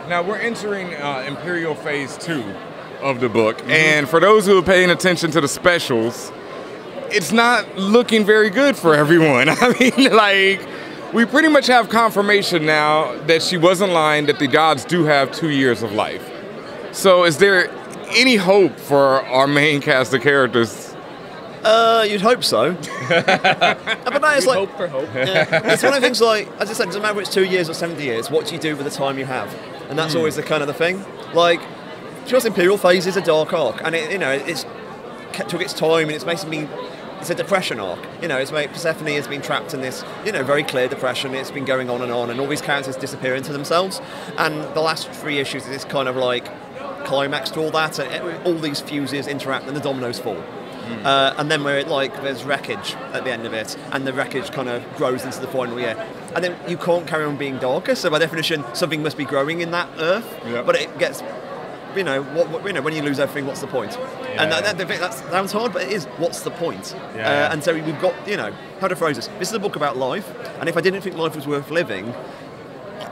Now we're entering Imperial Phase 2 of the book, and for those who are paying attention to the specials, it's not looking very good for everyone. I mean, like, we pretty much have confirmation now that she wasn't lying, that the gods do have 2 years of life. So is there any hope for our main cast of characters? You'd hope so. But that is like hope for hope. Yeah, it's one of the things, like, as I said, it doesn't matter if it's 2 years or 70 years, what do you do with the time you have? And that's always the kind of the thing. Like, just Imperial Phase is a dark arc, and it took its time, and it's basically it's a depression arc. Persephone has been trapped in this, very clear depression. It's been going on, and all these characters disappear into themselves, and the last 3 issues is kind of like climax to all that, and all these fuses interact, and the dominoes fall. And then there's wreckage at the end of it, and the wreckage kind of grows into the final year. And then you can't carry on being darker, so by definition, something must be growing in that Earth. Yep. But it gets, when you lose everything, what's the point? Yeah. And that sounds hard, but it is. What's the point? Yeah. And so we've got, how to phrase this. This is a book about life, and if I didn't think life was worth living,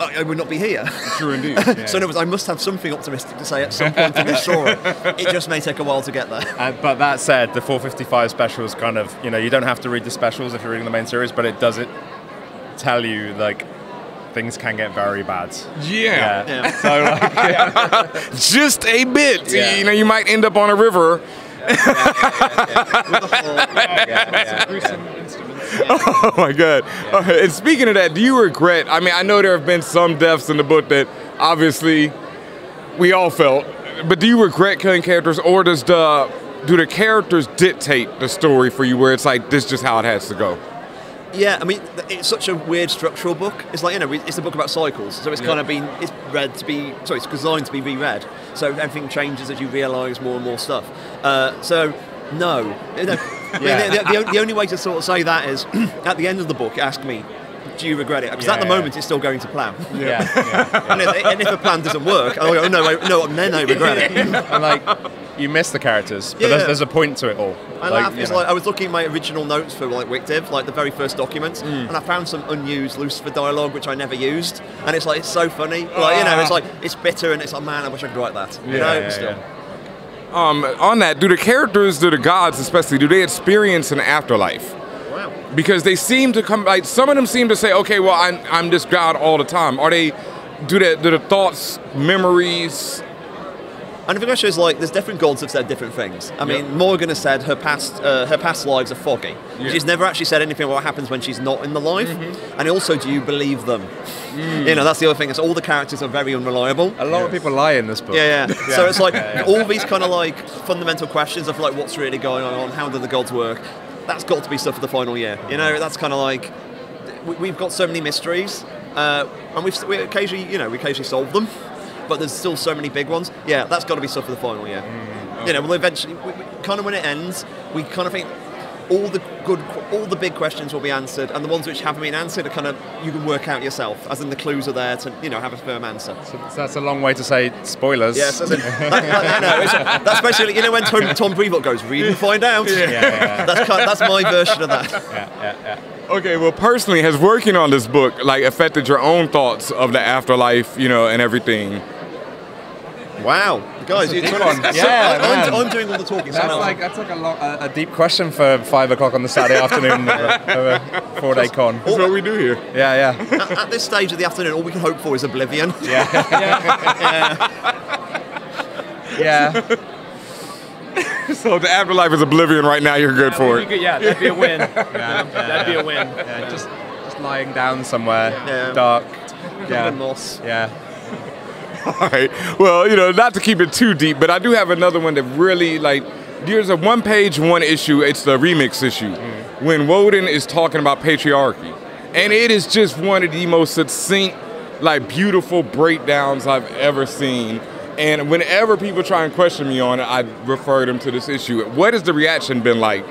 I would not be here. Sure, indeed. Yeah. So in other words, I must have something optimistic to say at some point in this story. It just may take a while to get there. But that said, the 455 specials kind of, you don't have to read the specials if you're reading the main series, but it does tell you, like, things can get very bad. Yeah. So, like, just a bit. Yeah. You might end up on a river. Gruesome instruments. Oh my God. And speaking of that, do you regret, I know there have been some deaths in the book that obviously we all felt, but do you regret killing characters, or do the characters dictate the story for you, where it's like, this is just how it has to go? Yeah, it's such a weird structural book. It's like, it's a book about cycles, so it's kind of it's designed to be reread. So everything changes as you realise more and more stuff. No. The only way to sort of say that is, at the end of the book, ask me, do you regret it? Because at the moment, it's still going to plan. And if a plan doesn't work, I go, no, then I regret it. And like, you miss the characters, but there's a point to it all. I laugh. It's like I was looking at my original notes for Wictiv, like the very first documents, and I found some unused Lucifer dialogue which I never used, and it's like, it's so funny. It's like, it's bitter, and it's like, man, I wish I could write that. Still. On that, do the gods especially, do they experience an afterlife? Wow. Because they seem to come, like, some of them seem to say, okay, well, I'm this god all the time. Do the thoughts, memories? And the question is, like, there's different gods have said different things. Morgan has said her past lives are foggy. Yeah. She's never actually said anything about what happens when she's not in the life. And also, do you believe them? That's the other thing. Is all the characters are very unreliable. A lot of people lie in this book. Yeah. So it's like all these kind of like fundamental questions of like, what's really going on? How do the gods work? That's got to be stuff for the final year. That's kind of like, we've got so many mysteries, and we occasionally solve them. But there's still so many big ones. Yeah, that's got to be stuff for the final year. Well, eventually, kind of when it ends, we kind of think all the big questions will be answered, and the ones which haven't been answered are kind of, you can work out yourself, as in the clues are there to have a firm answer. So that's a long way to say spoilers. Yes, that's basically when Tom Brevoort goes, read and find out. That's my version of that. Yeah. Okay, well, personally, has working on this book affected your own thoughts of the afterlife, and everything? Wow, guys, I'm doing all the talking. That's like a deep question for 5 o'clock on the Saturday afternoon of a 4-day con. That's what we do here. Yeah. At this stage of the afternoon, all we can hope for is oblivion. Yeah. So the afterlife is oblivion right now. You're good for it. That'd be a win. That'd be a win. Yeah, just lying down somewhere, dark. Moss. Yeah. All right. Well, not to keep it too deep, but I do have another one that really, there's a one-page, one issue. It's the remix issue when Woden is talking about patriarchy, and it is just one of the most succinct, beautiful breakdowns I've ever seen. And whenever people try and question me on it, I refer them to this issue. What has the reaction been like?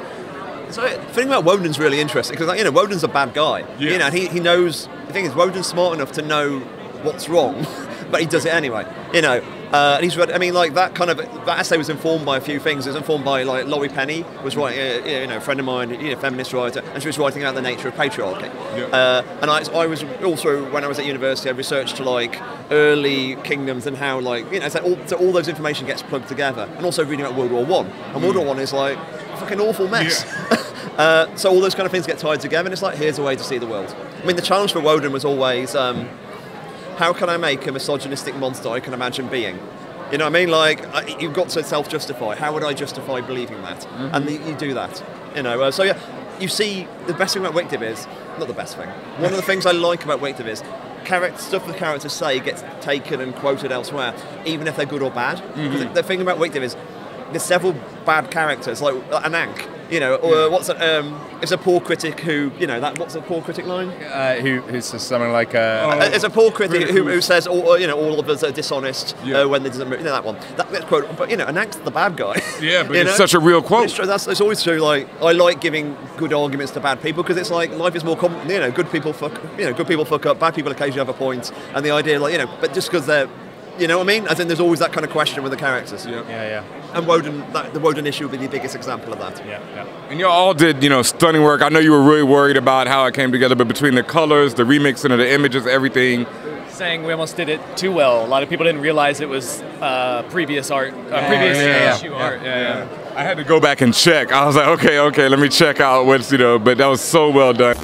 So the thing about Woden's really interesting, because Woden's a bad guy. Yeah. He knows. The thing is, Woden's smart enough to know what's wrong, but he does it anyway. And he's read. I mean, like that essay was informed by a few things. It was informed by like Laurie Penny was writing, a friend of mine, feminist writer, and she was writing about the nature of patriarchy. Yeah. And I was also, when I was at university, I researched to like early kingdoms and how so all those information gets plugged together, and also reading about World War One. And World War One is like a fucking awful mess. Yeah. So all those kind of things get tied together, and it's like, here's a way to see the world. I mean, the challenge for Woden was always, how can I make a misogynistic monster I can imagine being? You know what I mean? Like, you've got to self-justify. How would I justify believing that? Mm-hmm. And you do that. So yeah, you see, the best thing about Wictive is, not the best thing, one of the things I like about Wictive is, stuff the characters say gets taken and quoted elsewhere, even if they're good or bad. Mm-hmm. The thing about Wictive is, there's several bad characters, like Anank, or what's it? It's a poor critic who, what's a poor critic line? Who says something like it's a poor critic who says all of us are dishonest when they doesn't. That one. That's quote. But Anank's the bad guy. Yeah, but it's such a real quote. It's always true. Like, I like giving good arguments to bad people because it's like life is more good people fuck up, bad people occasionally have a point, and the idea but just because they're. You know what I mean? As in, there's always that kind of question with the characters. Yeah. And the Woden issue would be the biggest example of that. Yeah. And you all did, stunning work. I know you were really worried about how it came together, but between the colors, the remixing of the images, everything. Saying we almost did it too well. A lot of people didn't realize it was previous art, previous issue art. Yeah. I had to go back and check. I was like, okay, let me check out what's, but that was so well done.